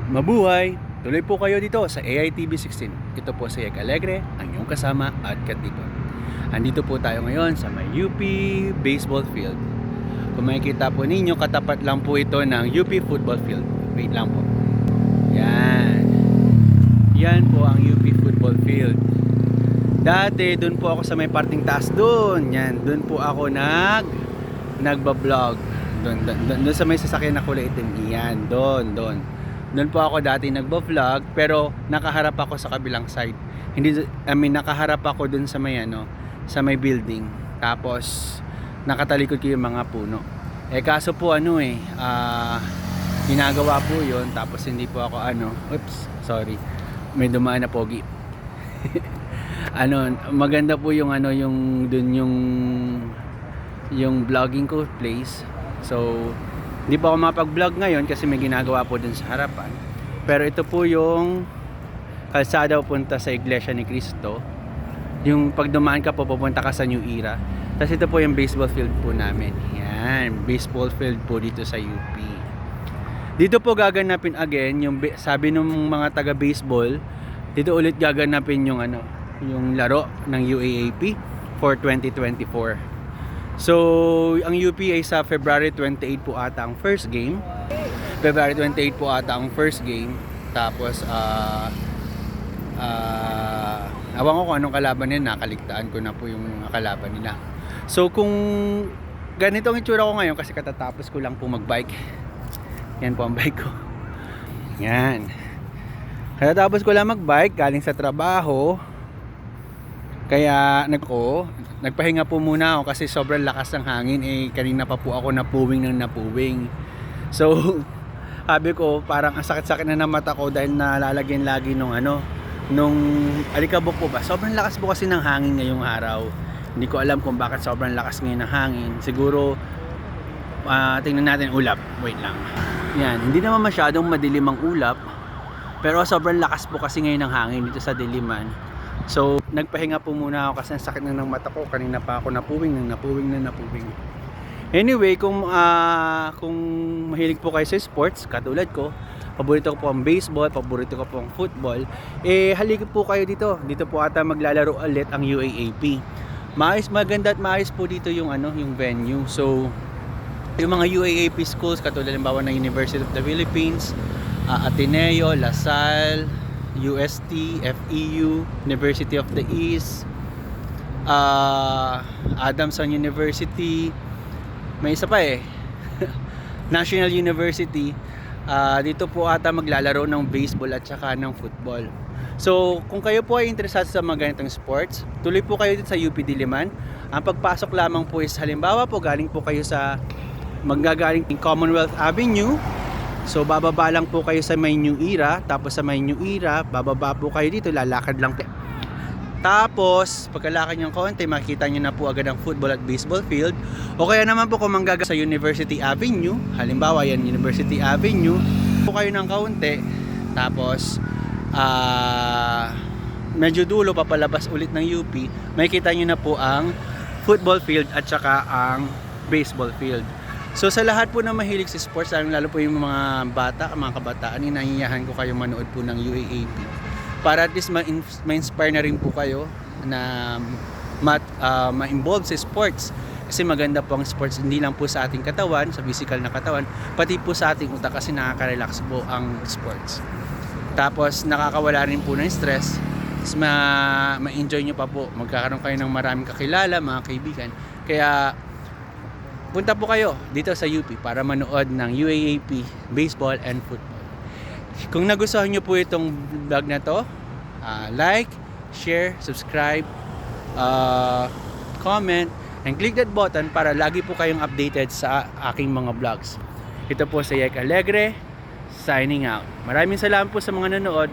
Mabuhay! Tuloy po kayo dito sa AITV 16. Ito po si Yek Alegre, ang iyong kasama at katipon. Andito po tayo ngayon sa may UP baseball field. Kung makikita po ninyo, katapat lang po ito ng UP football field. Wait lang po. Yan. Yan po ang UP football field. Dati, dun po ako sa may parting taas dun. Yan, dun po ako nagbablog. Dun sa may sasakyan na kulay itim. Yan, doon. Doon po ako dati nagbo-vlog, pero nakaharap ako sa kabilang side. Nakaharap ako dun sa may sa may building. Tapos nakatalikod ko yung mga puno. Kaso po ginagawa po 'yon, tapos hindi po ako may dumaan na pogi. Maganda po yung yung vlogging ko place. So hindi pa ako mapag-vlog ngayon kasi may ginagawa po dun sa harapan. Pero ito po yung kalsada punta sa Iglesia ni Cristo. Yung pag dumaan ka po, pupunta ka sa New Era. Tapos ito po yung baseball field po namin. Yan, baseball field po dito sa UP. Dito po gaganapin again, sabi ng mga taga-baseball, dito ulit gaganapin yung laro ng UAAP for 2024. So, ang UP ay sa February 28 po ata ang first game. February 28 po ata ang first game. Tapos, awan ko kung anong kalaban nila. Nakaligtaan ko na po yung kalaban nila. So, kung ganito ang itsura ko ngayon, kasi katatapos ko lang po magbike. Yan po ang bike ko. Yan. Katatapos ko lang magbike, galing sa trabaho. Kaya nagpahinga po muna ako kasi sobrang lakas ng hangin. Kanina pa po ako napuwing. So sabi ko parang ang sakit-sakit na ng mata ko dahil nalalagyan lagi nung alikabok po ba. Sobrang lakas po kasi ng hangin ngayong araw. Hindi ko alam kung bakit sobrang lakas ngayon ng hangin. Siguro tingnan natin ulap. Wait lang. Yan, hindi naman masyadong madilim ang ulap. Pero sobrang lakas po kasi ngayon ng hangin dito sa diliman. So, nagpahinga po muna ako kasi ang sakit na ng mata ko. Kanina pa ako napuwing. Anyway, kung mahilig po kayo sa sports, katulad ko, paborito ko po ang baseball, paborito ko po ang football, halika po kayo dito. Dito po ata maglalaro ulit ang UAAP. Maganda at maayos po dito yung venue. So, yung mga UAAP schools, katulad ng University of the Philippines, Ateneo, LaSalle, UST, FEU, University of the East, Adamson University, may isa pa National University. Dito po ata maglalaro ng baseball at saka ng football. So kung kayo po ay interesado sa mga ganitong sports, tuloy po kayo dito sa UP Diliman. Ang pagpasok lamang po is halimbawa po galing po kayo manggagaling Commonwealth Avenue. So bababa lang po kayo sa may New Era, tapos sa may New Era, bababa po kayo dito, lalakad lang po. Tapos, pagkalakad nyo konti, makikita nyo na po agad ang football at baseball field. O kaya naman po kung sa University Avenue, halimbawa yan, University Avenue, po kayo ng kaunti, tapos medyo dulo, papalabas ulit ng UP, makikita nyo na po ang football field at saka ang baseball field. So sa lahat po na mahilig sa sports, lalo po yung mga bata, mga kabataan, inahiyahan ko kayo manood po ng UAAP para at least ma-inspire na rin po kayo na ma-involve sa sports. Kasi maganda po ang sports, hindi lang po sa ating katawan, sa physical na katawan, pati po sa ating utak kasi nakaka-relax po ang sports. Tapos nakakawala rin po ng stress, ma-enjoy nyo pa po, magkakaroon kayo ng maraming kakilala, mga kaibigan. Kaya punta po kayo dito sa UP para manood ng UAAP baseball and football. Kung nagustuhan nyo po itong vlog na to, like, share, subscribe, comment, and click that button para lagi po kayong updated sa aking mga vlogs. Ito po si Yek Alegre, signing out. Maraming salamat po sa mga nanood.